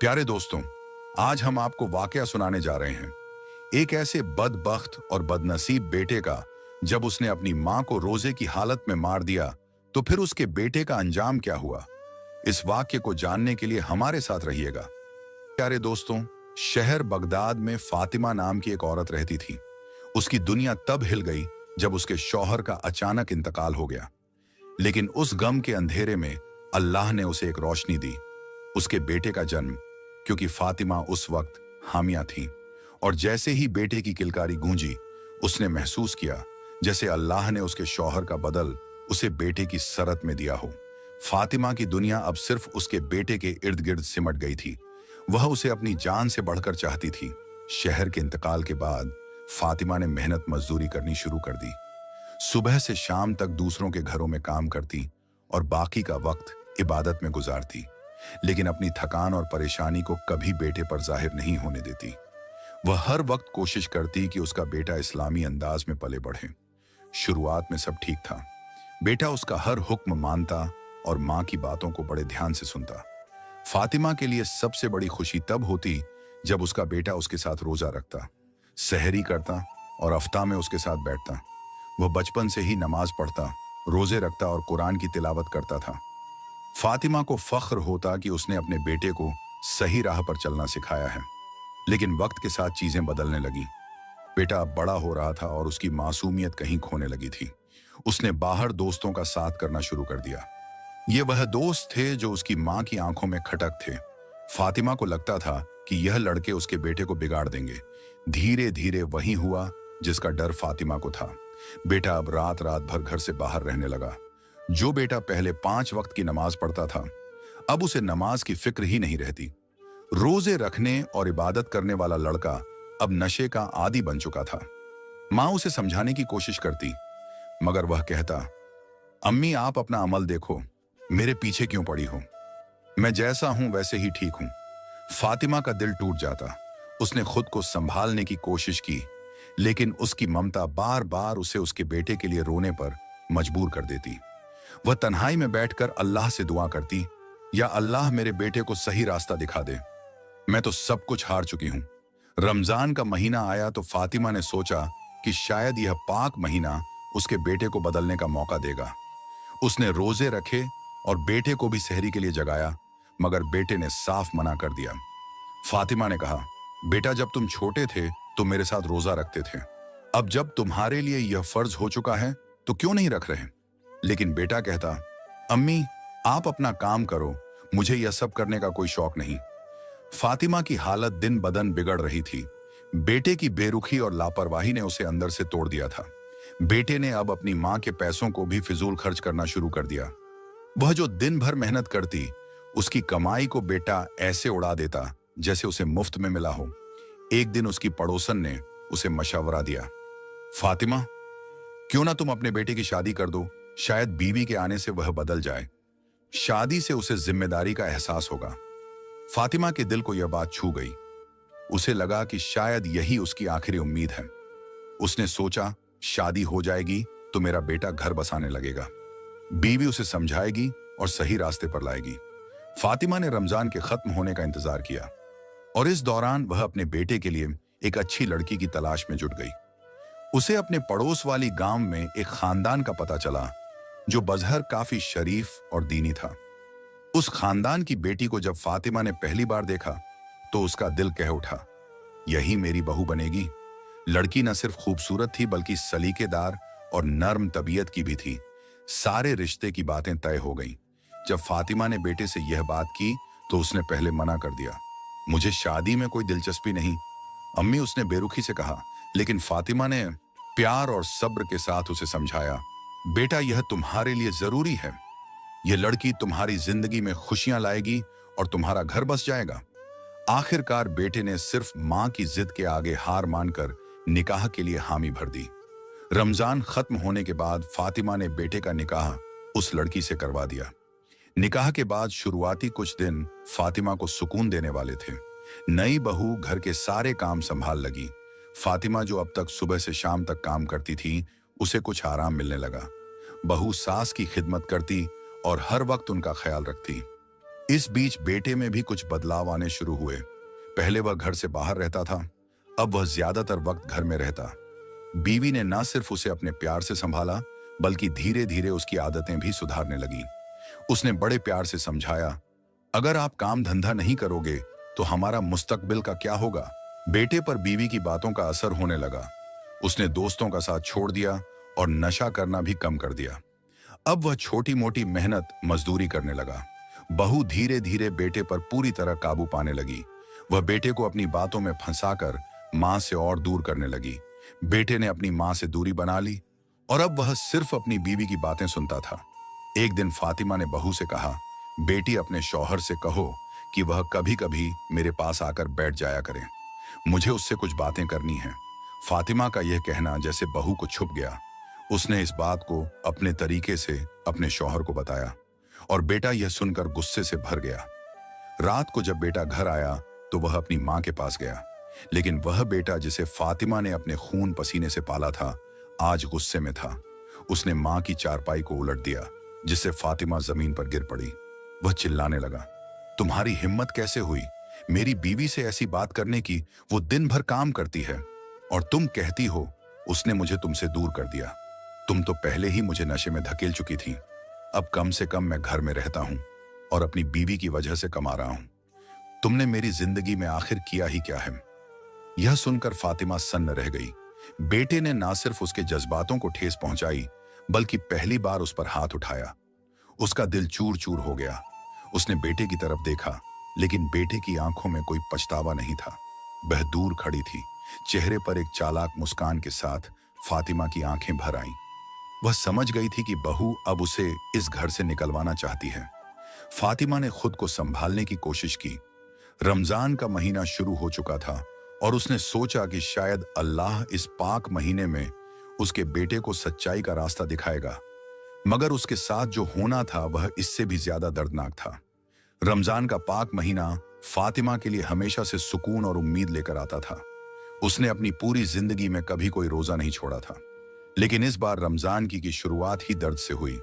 प्यारे दोस्तों, आज हम आपको वाकया सुनाने जा रहे हैं। एक ऐसे बदबख्त और बदनसीब बेटे का, जब उसने अपनी मां को रोजे की हालत में मार दिया, तो फिर उसके बेटे का अंजाम क्या हुआ। इस वाक्य को जानने के लिए हमारे साथ रहिएगा। प्यारे दोस्तों, शहर बगदाद में फातिमा नाम की एक औरत रहती थी। उसकी दुनिया तब हिल गई जब उसके शौहर का अचानक इंतकाल हो गया। लेकिन उस गम के अंधेरे में अल्लाह ने उसे एक रोशनी दी, उसके बेटे का जन्म। क्योंकि फातिमा उस वक्त हामिया थी, और जैसे ही बेटे की किलकारी गूंजी, उसने महसूस किया जैसे अल्लाह ने उसके शौहर का बदल उसे बेटे की सरत में दिया हो। फातिमा की दुनिया अब सिर्फ उसके बेटे के इर्द गिर्द सिमट गई थी। वह उसे अपनी जान से बढ़कर चाहती थी। शहर के इंतकाल के बाद फातिमा ने मेहनत मजदूरी करनी शुरू कर दी। सुबह से शाम तक दूसरों के घरों में काम करती और बाकी का वक्त इबादत में गुजारती, लेकिन अपनी थकान और परेशानी को कभी बेटे पर जाहिर नहीं होने देती। वह हर वक्त कोशिश करती कि उसका बेटा इस्लामी अंदाज में पले बढ़े। शुरुआत में सब ठीक था। बेटा उसका हर हुक्म मानता और मां की बातों को बड़े ध्यान से सुनता। फातिमा के लिए सबसे बड़ी खुशी तब होती जब उसका बेटा उसके साथ रोजा रखता, सहरी करता और अफ्ताह में उसके साथ बैठता। वह बचपन से ही नमाज पढ़ता, रोजे रखता और कुरान की तिलावत करता था। फातिमा को फख्र होता कि उसने अपने बेटे को सही राह पर चलना सिखाया है। लेकिन वक्त के साथ चीजें बदलने लगी। बेटा अब बड़ा हो रहा था और उसकी मासूमियत कहीं खोने लगी थी। उसने बाहर दोस्तों का साथ करना शुरू कर दिया। ये वह दोस्त थे जो उसकी मां की आंखों में खटक थे। फातिमा को लगता था कि यह लड़के उसके बेटे को बिगाड़ देंगे। धीरे धीरे वही हुआ जिसका डर फातिमा को था। बेटा अब रात रात भर घर से बाहर रहने लगा। जो बेटा पहले 5 वक्त की नमाज पढ़ता था, अब उसे नमाज की फिक्र ही नहीं रहती। रोजे रखने और इबादत करने वाला लड़का अब नशे का आदी बन चुका था। मां उसे समझाने की कोशिश करती, मगर वह कहता, अम्मी आप अपना अमल देखो, मेरे पीछे क्यों पड़ी हो? मैं जैसा हूं वैसे ही ठीक हूं। फातिमा का दिल टूट जाता। उसने खुद को संभालने की कोशिश की, लेकिन उसकी ममता बार बार उसे उसके बेटे के लिए रोने पर मजबूर कर देती। वह तन्हाई में बैठकर अल्लाह से दुआ करती, या अल्लाह मेरे बेटे को सही रास्ता दिखा दे, मैं तो सब कुछ हार चुकी हूं। रमजान का महीना आया तो फातिमा ने सोचा कि शायद यह पाक महीना उसके बेटे को बदलने का मौका देगा। उसने रोजे रखे और बेटे को भी सहरी के लिए जगाया, मगर बेटे ने साफ मना कर दिया। फातिमा ने कहा, बेटा जब तुम छोटे थे तो मेरे साथ रोजा रखते थे, अब जब तुम्हारे लिए यह फर्ज हो चुका है तो क्यों नहीं रख रहे? लेकिन बेटा कहता, अम्मी आप अपना काम करो, मुझे यह सब करने का कोई शौक नहीं। फातिमा की हालत दिन बदन बिगड़ रही थी। बेटे की बेरुखी और लापरवाही ने उसे अंदर से तोड़ दिया था। बेटे ने अब अपनी मां के पैसों को भी फिजूल खर्च करना शुरू कर दिया। वह जो दिन भर मेहनत करती, उसकी कमाई को बेटा ऐसे उड़ा देता जैसे उसे मुफ्त में मिला हो। एक दिन उसकी पड़ोसन ने उसे मशवरा दिया, फातिमा क्यों ना तुम अपने बेटे की शादी कर दो, शायद बीवी के आने से वह बदल जाए। शादी से उसे जिम्मेदारी का एहसास होगा। फातिमा के दिल को यह बात छू गई। उसे लगा कि शायद यही उसकी आखिरी उम्मीद है। उसने सोचा, शादी हो जाएगी तो मेरा बेटा घर बसाने लगेगा, बीवी उसे समझाएगी और सही रास्ते पर लाएगी। फातिमा ने रमजान के खत्म होने का इंतजार किया, और इस दौरान वह अपने बेटे के लिए एक अच्छी लड़की की तलाश में जुट गई। उसे अपने पड़ोस वाली गांव में एक खानदान का पता चला जो बज़हर काफी शरीफ और दीनी था। उस खानदान की बेटी को जब फातिमा ने पहली बार देखा तो उसका दिल कह उठा, यही मेरी बहू बनेगी। लड़की न सिर्फ खूबसूरत थी बल्कि सलीकेदार और नर्म तबीयत की भी थी। सारे रिश्ते की बातें तय हो गईं। जब फातिमा ने बेटे से यह बात की तो उसने पहले मना कर दिया, मुझे शादी में कोई दिलचस्पी नहीं, अम्मी उसने बेरुखी से कहा। लेकिन फातिमा ने प्यार और सब्र के साथ उसे समझाया, बेटा यह तुम्हारे लिए जरूरी है। यह लड़की तुम्हारी जिंदगी में खुशियां लाएगी और तुम्हारा घर बस जाएगा। आखिरकार बेटे ने सिर्फ मां की जिद के आगे हार मानकर निकाह के लिए हामी भर दी। रमजान खत्म होने के बाद फातिमा ने बेटे का निकाह उस लड़की से करवा दिया। निकाह के बाद शुरुआती कुछ दिन फातिमा को सुकून देने वाले थे। नई बहू घर के सारे काम संभाल लगी। फातिमा जो अब तक सुबह से शाम तक काम करती थी, उसे कुछ आराम मिलने लगा। बहू सास की खिदमत करती और हर वक्त उनका ख्याल रखती। इस बीच बेटे में भी कुछ बदलाव आने शुरू हुए। पहले वह घर से बाहर रहता था, अब वह ज्यादातर वक्त घर में रहता। बीवी ने न सिर्फ उसे अपने प्यार से संभाला, बल्कि धीरे धीरे उसकी आदतें भी सुधारने लगी। उसने बड़े प्यार से समझाया, अगर आप काम धंधा नहीं करोगे तो हमारा मुस्तकबिल का क्या होगा। बेटे पर बीवी की बातों का असर होने लगा। उसने दोस्तों का साथ छोड़ दिया और नशा करना भी कम कर दिया। अब वह छोटी मोटी मेहनत मजदूरी करने लगा। बहू धीरे धीरे बेटे पर पूरी तरह काबू पाने लगी। वह बेटे को अपनी बातों में फंसाकर मां से और दूर करने लगी। बेटे ने अपनी मां से दूरी बना ली और अब वह सिर्फ अपनी बीवी की बातें सुनता था। एक दिन फातिमा ने बहू से कहा, बेटी अपने शौहर से कहो कि वह कभी कभी मेरे पास आकर बैठ जाया करे, मुझे उससे कुछ बातें करनी हैं। फातिमा का यह कहना जैसे बहू को छुप गया। उसने इस बात को अपने तरीके से अपने शौहर को बताया और बेटा यह सुनकर गुस्से से भर गया। रात को जब बेटा घर आया तो वह अपनी मां के पास गया, लेकिन वह बेटा जिसे फातिमा ने अपने खून पसीने से पाला था, आज गुस्से में था। उसने मां की चारपाई को उलट दिया, जिससे फातिमा जमीन पर गिर पड़ी। वह चिल्लाने लगा, तुम्हारी हिम्मत कैसे हुई मेरी बीवी से ऐसी बात करने की? वो दिन भर काम करती है और तुम कहती हो उसने मुझे तुमसे दूर कर दिया। तुम तो पहले ही मुझे नशे में धकेल चुकी थी। अब कम से कम मैं घर में रहता हूं और अपनी बीवी की वजह से कमा रहा हूं। तुमने मेरी जिंदगी में आखिर किया ही क्या है? यह सुनकर फातिमा सन्न रह गई। बेटे ने ना सिर्फ उसके जज्बातों को ठेस पहुंचाई, बल्कि पहली बार उस पर हाथ उठाया। उसका दिल चूर चूर हो गया। उसने बेटे की तरफ देखा, लेकिन बेटे की आंखों में कोई पछतावा नहीं था। वह दूर खड़ी थी, चेहरे पर एक चालाक मुस्कान के साथ। फातिमा की आंखें भर आईं। वह समझ गई थी कि बहू अब उसे इस घर से निकलवाना चाहती है। फातिमा ने खुद को संभालने की कोशिश की। रमजान का महीना शुरू हो चुका था और उसने सोचा कि शायद अल्लाह इस पाक महीने में उसके बेटे को सच्चाई का रास्ता दिखाएगा। मगर उसके साथ जो होना था वह इससे भी ज्यादा दर्दनाक था। रमजान का पाक महीना फातिमा के लिए हमेशा से सुकून और उम्मीद लेकर आता था। उसने अपनी पूरी जिंदगी में कभी कोई रोजा नहीं छोड़ा था, लेकिन इस बार रमजान की शुरुआत ही दर्द से हुई।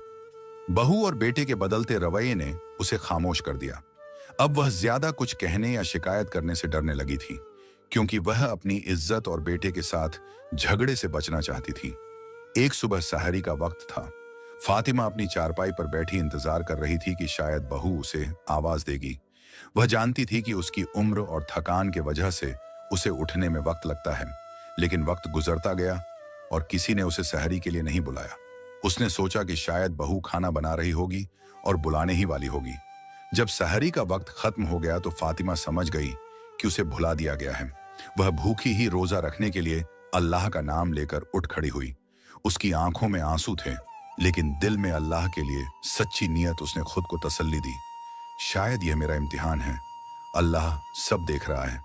बहू और बेटे के बदलते रवैये ने उसे खामोश कर दिया। अब वह ज्यादा कुछ कहने या शिकायत करने से डरने लगी थी, क्योंकि वह अपनी इज्जत और बेटे के साथ झगड़े से बचना चाहती थी। एक सुबह सहरी का वक्त था। फातिमा अपनी चारपाई पर बैठी इंतजार कर रही थी कि शायद बहू उसे आवाज देगी। वह जानती थी कि उसकी उम्र और थकान के वजह से उसे उठने में वक्त लगता है, लेकिन वक्त गुजरता गया और किसी ने उसे सहरी के लिए नहीं बुलाया। उसने सोचा कि शायद बहू खाना बना रही होगी और बुलाने ही वाली होगी। जब सहरी का वक्त खत्म हो गया तो फातिमा समझ गई कि उसे भुला दिया गया है। वह भूखी ही रोजा रखने के लिए अल्लाह का नाम लेकर उठ खड़ी हुई। उसकी आंखों में आंसू थे, लेकिन दिल में अल्लाह के लिए सच्ची नीयत। उसने खुद को तसल्ली दी, शायद यह मेरा इम्तिहान है, अल्लाह सब देख रहा है।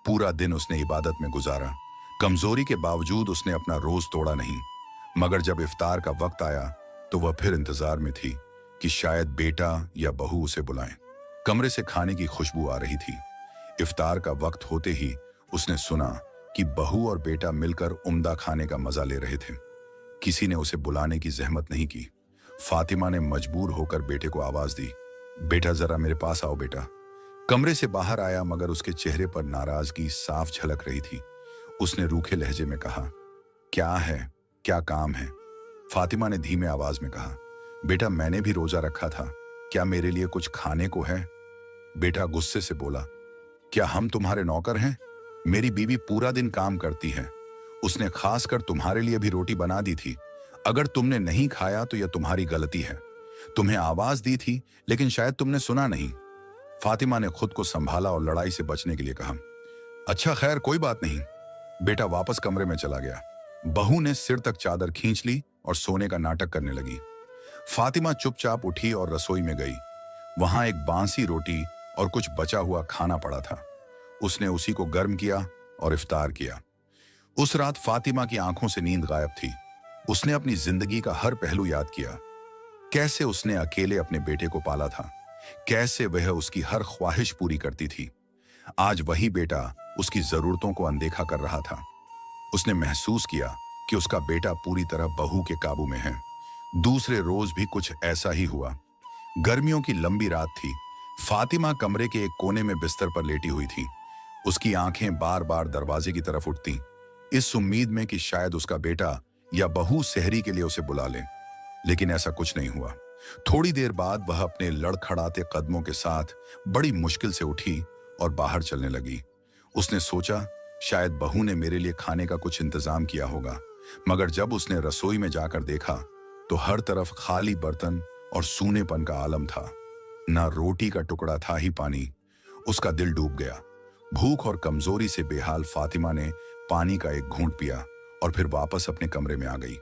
पूरा दिन उसने इबादत में गुजारा। कमजोरी के बावजूद उसने अपना रोज तोड़ा नहीं। मगर जब इफ्तार का वक्त आया तो वह फिर इंतजार में थी कि शायद बेटा या बहू उसे बुलाएं। कमरे से खाने की खुशबू आ रही थी। इफ्तार का वक्त होते ही उसने सुना कि बहू और बेटा मिलकर उम्दा खाने का मजा ले रहे थे। किसी ने उसे बुलाने की जहमत नहीं की। फातिमा ने मजबूर होकर बेटे को आवाज दी, बेटा जरा मेरे पास आओ। बेटा कमरे से बाहर आया, मगर उसके चेहरे पर नाराजगी साफ झलक रही थी। उसने रूखे लहजे में कहा, क्या है, क्या काम है? फातिमा ने धीमे आवाज में कहा, बेटा मैंने भी रोजा रखा था, क्या मेरे लिए कुछ खाने को है? बेटा गुस्से से बोला, क्या हम तुम्हारे नौकर हैं? मेरी बीवी पूरा दिन काम करती है, उसने खासकर तुम्हारे लिए भी रोटी बना दी थी। अगर तुमने नहीं खाया तो यह तुम्हारी गलती है। तुम्हें आवाज दी थी, लेकिन शायद तुमने सुना नहीं। फातिमा ने खुद को संभाला और लड़ाई से बचने के लिए कहा, अच्छा खैर कोई बात नहीं। बेटा वापस कमरे में चला गया। बहू ने सिर तक चादर खींच ली और सोने का नाटक करने लगी। फातिमा चुपचाप उठी और रसोई में गई। वहां एक बांसी रोटी और कुछ बचा हुआ खाना पड़ा था। उसने उसी को गर्म किया और इफ्तार किया। उस रात फातिमा की आंखों से नींद गायब थी। उसने अपनी जिंदगी का हर पहलू याद किया। कैसे उसने अकेले अपने बेटे को पाला था, कैसे वह उसकी हर ख्वाहिश पूरी करती थी। आज वही बेटा उसकी जरूरतों को अनदेखा कर रहा था। उसने महसूस किया कि उसका बेटा पूरी तरह बहू के काबू में है। दूसरे रोज भी कुछ ऐसा ही हुआ। गर्मियों की लंबी रात थी। फातिमा कमरे के एक कोने में बिस्तर पर लेटी हुई थी। उसकी आंखें बार बार दरवाजे की तरफ उठती, इस उम्मीद में कि शायद उसका बेटा या बहू सहरी के लिए उसे बुला ले। लेकिन ऐसा कुछ नहीं हुआ। थोड़ी देर बाद वह अपने लड़खड़ाते कदमों के साथ बड़ी मुश्किल से उठी और बाहर चलने लगी। उसने सोचा शायद बहू ने मेरे लिए खाने का कुछ इंतजाम किया होगा, मगर जब उसने रसोई में जाकर देखा तो हर तरफ खाली बर्तन और सूनेपन का आलम था। ना रोटी का टुकड़ा था ही पानी। उसका दिल डूब गया। भूख और कमजोरी से बेहाल फातिमा ने पानी का एक घूंट पिया और फिर वापस अपने कमरे में आ गई।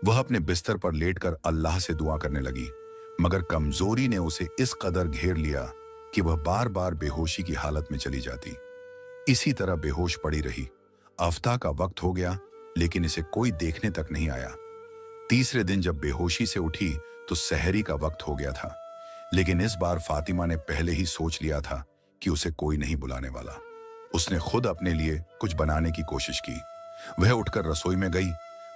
वह अपने बिस्तर पर लेटकर अल्लाह से दुआ करने लगी, मगर कमजोरी ने उसे इस कदर घेर लिया कि वह बार बार बेहोशी की हालत में चली जाती। इसी तरह बेहोश पड़ी रही। अफ्ताह का वक्त हो गया, लेकिन इसे कोई देखने तक नहीं आया। तीसरे दिन जब बेहोशी से उठी तो सहरी का वक्त हो गया था, लेकिन इस बार फातिमा ने पहले ही सोच लिया था कि उसे कोई नहीं बुलाने वाला। उसने खुद अपने लिए कुछ बनाने की कोशिश की। वह उठकर रसोई में गई,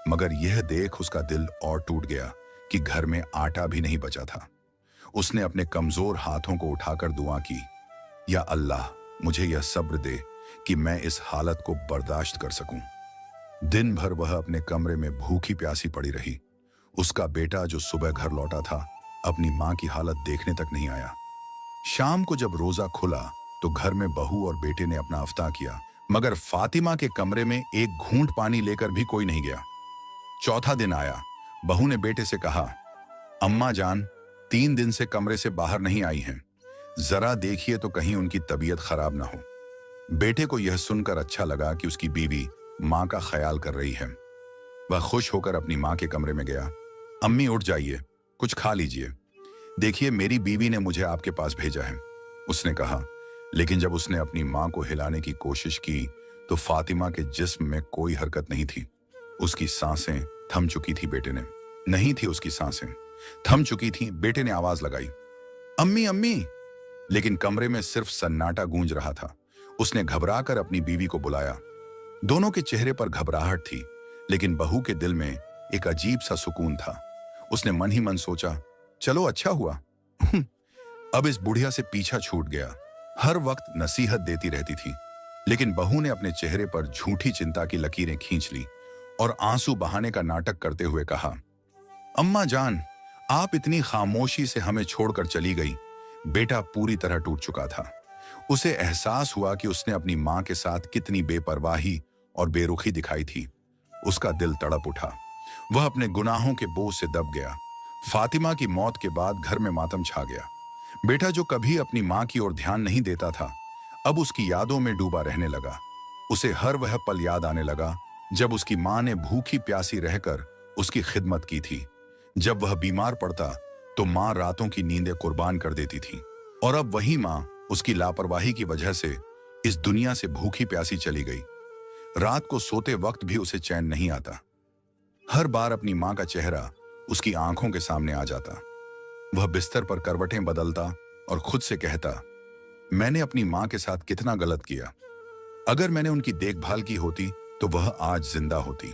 मगर यह देख उसका दिल और टूट गया कि घर में आटा भी नहीं बचा था। उसने अपने कमजोर हाथों को उठाकर दुआ की, या अल्लाह मुझे यह सब्र दे कि मैं इस हालत को बर्दाश्त कर सकूं। दिन भर वह अपने कमरे में भूखी प्यासी पड़ी रही। उसका बेटा जो सुबह घर लौटा था अपनी मां की हालत देखने तक नहीं आया। शाम को जब रोजा खुला तो घर में बहू और बेटे ने अपना इफ्तार किया, मगर फातिमा के कमरे में एक घूंट पानी लेकर भी कोई नहीं गया। चौथा दिन आया। बहू ने बेटे से कहा, अम्मा जान 3 दिन से कमरे से बाहर नहीं आई हैं, जरा देखिए तो कहीं उनकी तबीयत खराब ना हो। बेटे को यह सुनकर अच्छा लगा कि उसकी बीवी मां का ख्याल कर रही है। वह खुश होकर अपनी मां के कमरे में गया। अम्मी उठ जाइए, कुछ खा लीजिए। देखिए मेरी बीवी ने मुझे आपके पास भेजा है, उसने कहा। लेकिन जब उसने अपनी मां को हिलाने की कोशिश की तो फातिमा के जिस्म में कोई हरकत नहीं थी। उसकी सांसें थम चुकी थी। बेटे ने नहीं थी, उसकी सांसें थम चुकी थी। बेटे ने आवाज लगाई, अम्मी अम्मी, लेकिन कमरे में सिर्फ सन्नाटा गूंज रहा था। उसने घबराकर अपनी बीवी को बुलाया। दोनों के चेहरे पर घबराहट थी, लेकिन बहू के दिल में एक अजीब सा सुकून था। उसने मन ही मन सोचा, चलो अच्छा हुआ अब इस बुढ़िया से पीछा छूट गया। हर वक्त नसीहत देती रहती थी। लेकिन बहू ने अपने चेहरे पर झूठी चिंता की लकीरें खींच ली और आंसू बहाने का नाटक करते हुए कहा, अम्मा जान आप इतनी खामोशी से हमें छोड़कर चली गई। बेटा पूरी तरह टूट चुका था। उसे एहसास हुआ कि उसने अपनी मां के साथ कितनी बेपरवाही और बेरुखी दिखाई थी। उसका दिल तड़प उठा। वह अपने गुनाहों के बोझ से दब गया। फातिमा की मौत के बाद घर में मातम छा गया। बेटा जो कभी अपनी मां की ओर ध्यान नहीं देता था, अब उसकी यादों में डूबा रहने लगा। उसे हर वह पल याद आने लगा जब उसकी मां ने भूखी प्यासी रहकर उसकी खिदमत की थी। जब वह बीमार पड़ता तो मां रातों की नींदें कुर्बान कर देती थी, और अब वही मां उसकी लापरवाही की वजह से इस दुनिया से भूखी प्यासी चली गई। रात को सोते वक्त भी उसे चैन नहीं आता। हर बार अपनी मां का चेहरा उसकी आंखों के सामने आ जाता। वह बिस्तर पर करवटें बदलता और खुद से कहता, मैंने अपनी मां के साथ कितना गलत किया। अगर मैंने उनकी देखभाल की होती तो वह आज जिंदा होती।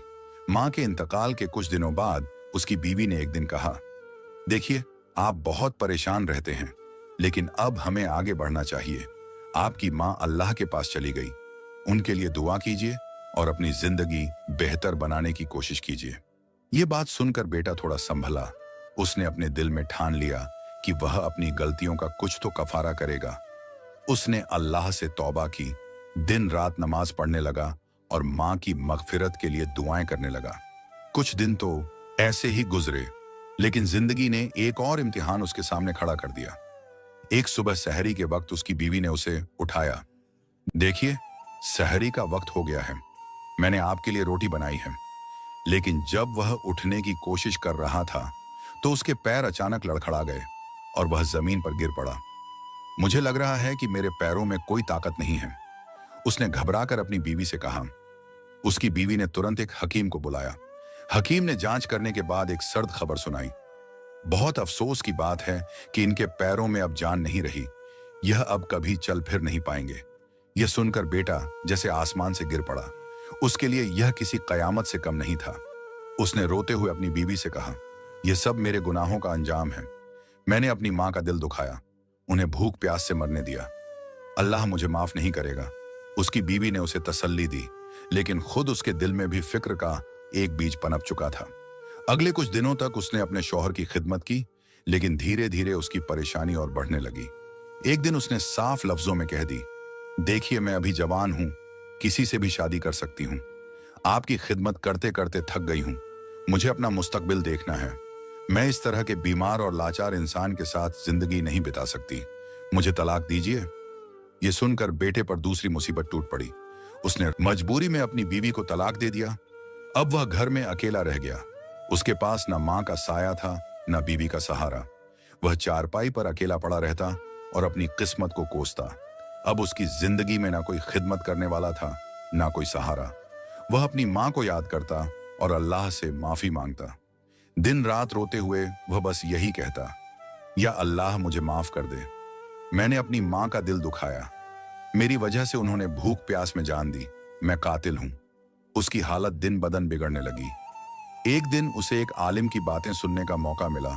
मां के इंतकाल के कुछ दिनों बाद उसकी बीवी ने एक दिन कहा, देखिए आप बहुत परेशान रहते हैं, लेकिन अब हमें आगे बढ़ना चाहिए। आपकी मां अल्लाह के पास चली गई, उनके लिए दुआ कीजिए और अपनी जिंदगी बेहतर बनाने की कोशिश कीजिए। ये बात सुनकर बेटा थोड़ा संभला। उसने अपने दिल में ठान लिया कि वह अपनी गलतियों का कुछ तो कफारा करेगा। उसने अल्लाह से तौबा की, दिन रात नमाज पढ़ने लगा और मां की मगफिरत के लिए दुआएं करने लगा। कुछ दिन तो ऐसे ही गुजरे, लेकिन जिंदगी ने एक और इम्तिहान उसके सामने खड़ा कर दिया। एक सुबह सहरी के वक्त उसकी बीवी ने उसे उठाया। देखिए सहरी का वक्त हो गया है, मैंने आपके लिए रोटी बनाई है। लेकिन जब वह उठने की कोशिश कर रहा था तो उसके पैर अचानक लड़खड़ा गए और वह जमीन पर गिर पड़ा। मुझे लग रहा है कि मेरे पैरों में कोई ताकत नहीं है, उसने घबराकर अपनी बीवी से कहा। उसकी बीवी ने तुरंत एक हकीम को बुलाया। हकीम ने जांच करने के बाद एक सर्द खबर सुनाई। बहुत अफसोस की बात है कि इनके पैरों में अब जान नहीं रही, यह अब कभी चल फिर नहीं पाएंगे। यह सुनकर बेटा जैसे आसमान से गिर पड़ा। उसके लिए यह किसी कयामत से कम नहीं था। उसने रोते हुए अपनी बीवी से कहा, यह सब मेरे गुनाहों का अंजाम है। मैंने अपनी मां का दिल दुखाया, उन्हें भूख प्यास से मरने दिया। अल्लाह मुझे माफ नहीं करेगा। उसकी बीवी ने उसे तसल्ली दी, लेकिन खुद उसके दिल में भी फिक्र का एक बीज पनप चुका था। अगले कुछ दिनों तक उसने अपने शौहर की खिदमत की, लेकिन धीरे धीरे उसकी परेशानी और बढ़ने लगी। एक दिन उसने साफ लफ्जों में कह दी, देखिए मैं अभी जवान हूं, किसी से भी शादी कर सकती हूं। आपकी खिदमत करते करते थक गई हूं। मुझे अपना मुस्तकबिल देखना है। मैं इस तरह के बीमार और लाचार इंसान के साथ जिंदगी नहीं बिता सकती। मुझे तलाक दीजिए। ये सुनकर बेटे पर दूसरी मुसीबत टूट पड़ी। उसने मजबूरी में अपनी बीवी को तलाक दे दिया। अब वह घर में अकेला रह गया। उसके पास न मां का साया था, न बीवी का सहारा। वह चारपाई पर अकेला पड़ा रहता और अपनी किस्मत को कोसता। अब उसकी जिंदगी में ना कोई खिदमत करने वाला था, ना कोई सहारा। वह अपनी मां को याद करता और अल्लाह से माफी मांगता। दिन रात रोते हुए वह बस यही कहता, या अल्लाह मुझे माफ कर दे। मैंने अपनी मां का दिल दुखाया। मेरी वजह से उन्होंने भूख प्यास में जान दी। मैं कातिल हूं। उसकी हालत दिन बदन बिगड़ने लगी। एक दिन उसे एक आलिम की बातें सुनने का मौका मिला,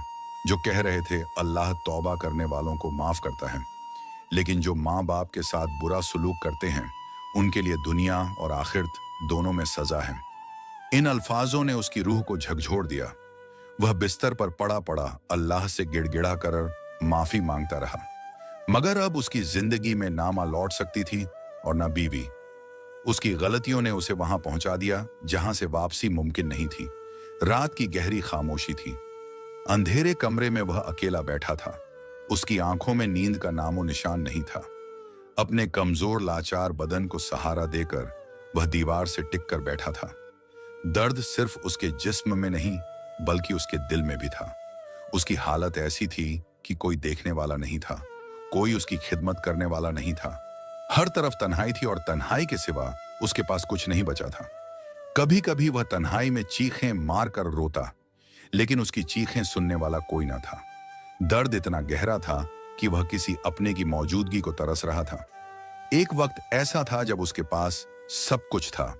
जो कह रहे थे अल्लाह तौबा करने वालों को माफ करता है, लेकिन जो माँ बाप के साथ बुरा सुलूक करते हैं उनके लिए दुनिया और आखिरत दोनों में सजा है। इन अल्फाजों ने उसकी रूह को झकझोर दिया। वह बिस्तर पर पड़ा पड़ा अल्लाह से गिड़गिड़ा कर माफी मांगता रहा, मगर अब उसकी जिंदगी में ना मां लौट सकती थी और ना बीवी। उसकी गलतियों ने उसे वहां पहुंचा दिया जहां से वापसी मुमकिन नहीं थी। रात की गहरी खामोशी थी। अंधेरे कमरे में वह अकेला बैठा था। उसकी आंखों में नींद का नामो निशान नहीं था। अपने कमजोर लाचार बदन को सहारा देकर वह दीवार से टिक कर बैठा था। दर्द सिर्फ उसके जिस्म में नहीं, बल्कि उसके दिल में भी था। उसकी हालत ऐसी थी कि कोई देखने वाला नहीं था, कोई उसकी खिदमत करने वाला नहीं था। हर तरफ तन्हाई थी और तन्हाई के सिवा उसके पास कुछ नहीं बचा था। कभी कभी वह तन्हाई में चीखें मार कर रोता, लेकिन उसकी चीखें सुनने वाला कोई ना था। दर्द इतना गहरा था कि वह किसी अपने की मौजूदगी को तरस रहा था। एक वक्त ऐसा था जब उसके पास सब कुछ था।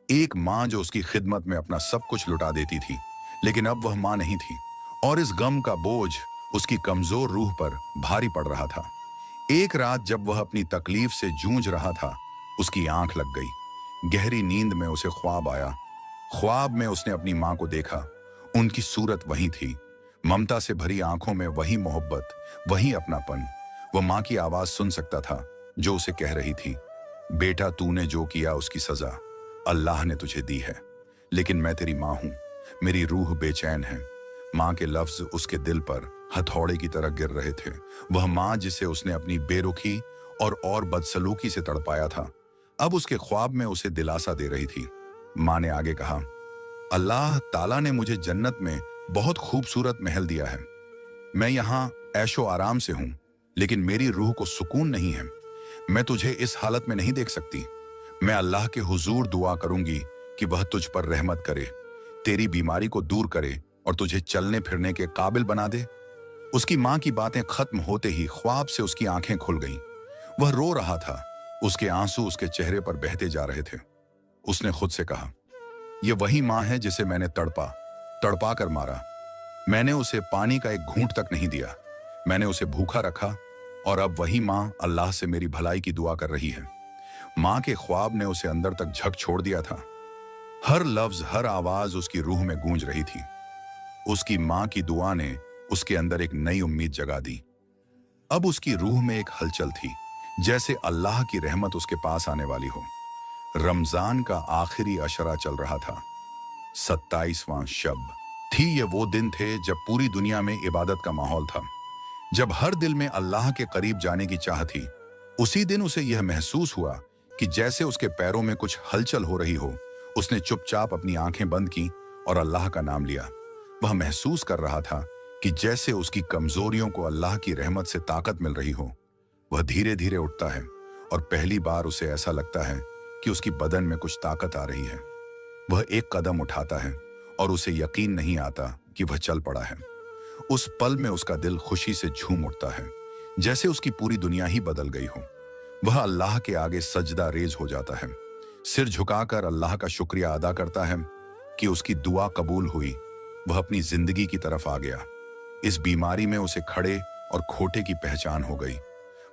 एक मां जो उसकी खिदमत में अपना सब कुछ लुटा देती थी, लेकिन अब वह मां नहीं थी और इस गम का बोझ उसकी कमजोर रूह पर भारी पड़ रहा था। एक रात जब वह अपनी तकलीफ से जूझ रहा था, उसकी आंख लग गई। गहरी नींद में उसे ख्वाब आया। ख्वाब में उसने अपनी मां को देखा। उनकी सूरत वही थी, ममता से भरी आंखों में वही मोहब्बत, वही अपनापन। वह मां की आवाज सुन सकता था जो उसे कह रही थी, बेटा तूने जो किया उसकी सजा अल्लाह ने तुझे दी है, लेकिन मैं तेरी मां हूं। मेरी रूह बेचैन है। मां के लफ्ज उसके दिल पर हथौड़े की तरह गिर रहे थे। वह मां जिसे उसने अपनी बेरुखी और बदसलूकी से तड़पाया था, अब उसके ख्वाब में उसे दिलासा दे रही थी। मां ने आगे कहा, अल्लाह ताला ने मुझे जन्नत में बहुत खूबसूरत महल दिया है। मैं यहाँ ऐशो आराम से हूं, लेकिन मेरी रूह को सुकून नहीं है। मैं तुझे इस हालत में नहीं देख सकती। मैं अल्लाह के हुजूर दुआ करूंगी कि वह तुझ पर रहमत करे, तेरी बीमारी को दूर करे और तुझे चलने फिरने के काबिल बना दे। उसकी मां की बातें खत्म होते ही ख्वाब से उसकी आंखें खुल गईं। वह रो रहा था। उसके आंसू उसके चेहरे पर बहते जा रहे थे। उसने खुद से कहा, यह वही मां है जिसे मैंने तड़पा कर मारा। मैंने उसे पानी का एक घूंट तक नहीं दिया। मैंने उसे भूखा रखा और अब वही मां अल्लाह से मेरी भलाई की दुआ कर रही है। मां के ख्वाब ने उसे अंदर तक झक छोड़ दिया था। हर लफ्ज, हर आवाज उसकी रूह में गूंज रही थी। उसकी मां की दुआ ने उसके अंदर एक नई उम्मीद जगा दी। अब उसकी रूह में एक हलचल थी, जैसे अल्लाह की रहमत उसके पास आने वाली हो। रमजान का आखिरी अशरा चल रहा था। 27वां शब थी। ये वो दिन थे जब पूरी दुनिया में इबादत का माहौल था, जब हर दिल में अल्लाह के करीब जाने की चाह थी। उसी दिन उसे यह महसूस हुआ कि जैसे उसके पैरों में कुछ हलचल हो रही हो। उसने चुपचाप अपनी आंखें बंद की और अल्लाह का नाम लिया। वह महसूस कर रहा था कि जैसे उसकी कमजोरियों को अल्लाह की रहमत से ताकत मिल रही हो। वह धीरे धीरे उठता है और पहली बार उसे ऐसा लगता है कि उसकी बदन में कुछ ताकत आ रही है। वह एक कदम उठाता है और उसे यकीन नहीं आता कि वह चल पड़ा है। उस पल में उसका दिल खुशी से झूम उठता है, जैसे उसकी पूरी दुनिया ही बदल गई हो। वह अल्लाह के आगे सजदा रेज हो जाता है, सिर झुकाकर अल्लाह का शुक्रिया अदा करता है कि उसकी दुआ कबूल हुई। वह अपनी जिंदगी की तरफ आ गया। इस बीमारी में उसे खड़े और खोटे की पहचान हो गई।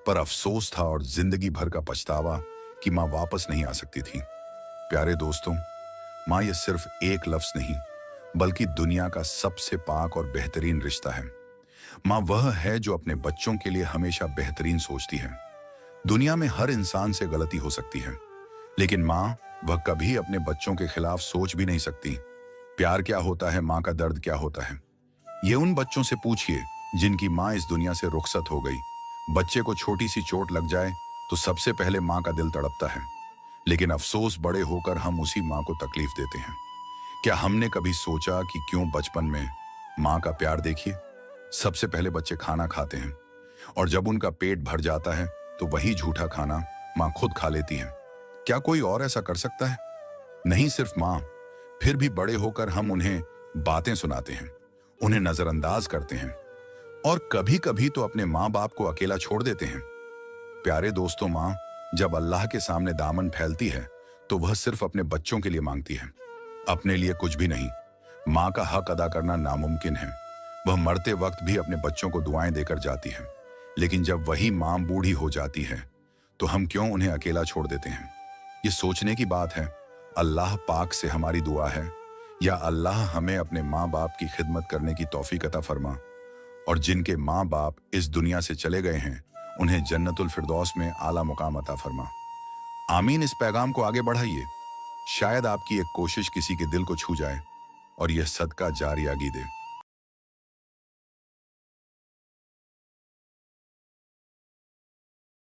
पर अफसोस था और जिंदगी भर का पछतावा कि माँ वापस नहीं आ सकती थी। प्यारे दोस्तों, माँ ये सिर्फ एक लफ्ज नहीं, बल्कि दुनिया का सबसे पाक और बेहतरीन रिश्ता है। माँ वह है जो अपने बच्चों के लिए हमेशा बेहतरीन सोचती है। दुनिया में हर इंसान से गलती हो सकती है, लेकिन माँ वह कभी अपने बच्चों के खिलाफ सोच भी नहीं सकती। प्यार क्या होता है, माँ का दर्द क्या होता है, ये उन बच्चों से पूछिए जिनकी माँ इस दुनिया से रुखसत हो गई। बच्चे को छोटी सी चोट लग जाए तो सबसे पहले माँ का दिल तड़पता है, लेकिन अफसोस बड़े होकर हम उसी माँ को तकलीफ देते हैं। क्या हमने कभी सोचा कि क्यों बचपन में माँ का प्यार देखिए, सबसे पहले बच्चे खाना खाते हैं और जब उनका पेट भर जाता है तो वही झूठा खाना माँ खुद खा लेती है। क्या कोई और ऐसा कर सकता है? नहीं, सिर्फ माँ। फिर भी बड़े होकर हम उन्हें बातें सुनाते हैं, उन्हें नजरअंदाज करते हैं और कभी कभी तो अपने माँ बाप को अकेला छोड़ देते हैं। प्यारे दोस्तों, माँ जब अल्लाह के सामने दामन फैलती है तो वह सिर्फ अपने बच्चों के लिए मांगती है, अपने लिए कुछ भी नहीं। माँ का हक अदा करना नामुमकिन है। वह मरते वक्त भी अपने बच्चों को दुआएं देकर जाती है, लेकिन जब वही माँ बूढ़ी हो जाती है तो हम क्यों उन्हें अकेला छोड़ देते हैं? ये सोचने की बात है। अल्लाह पाक से हमारी दुआ है, या अल्लाह हमें अपने माँ बाप की खिदमत करने की तौफीक अता फरमा, और जिनके माँ बाप इस दुनिया से चले गए हैं उन्हें जन्नतुल फिरदौस में आला मुकाम अता फरमा। आमीन। इस पैगाम को आगे बढ़ाइए, शायद आपकी एक कोशिश किसी के दिल को छू जाए और यह सदका जारिया गी दे।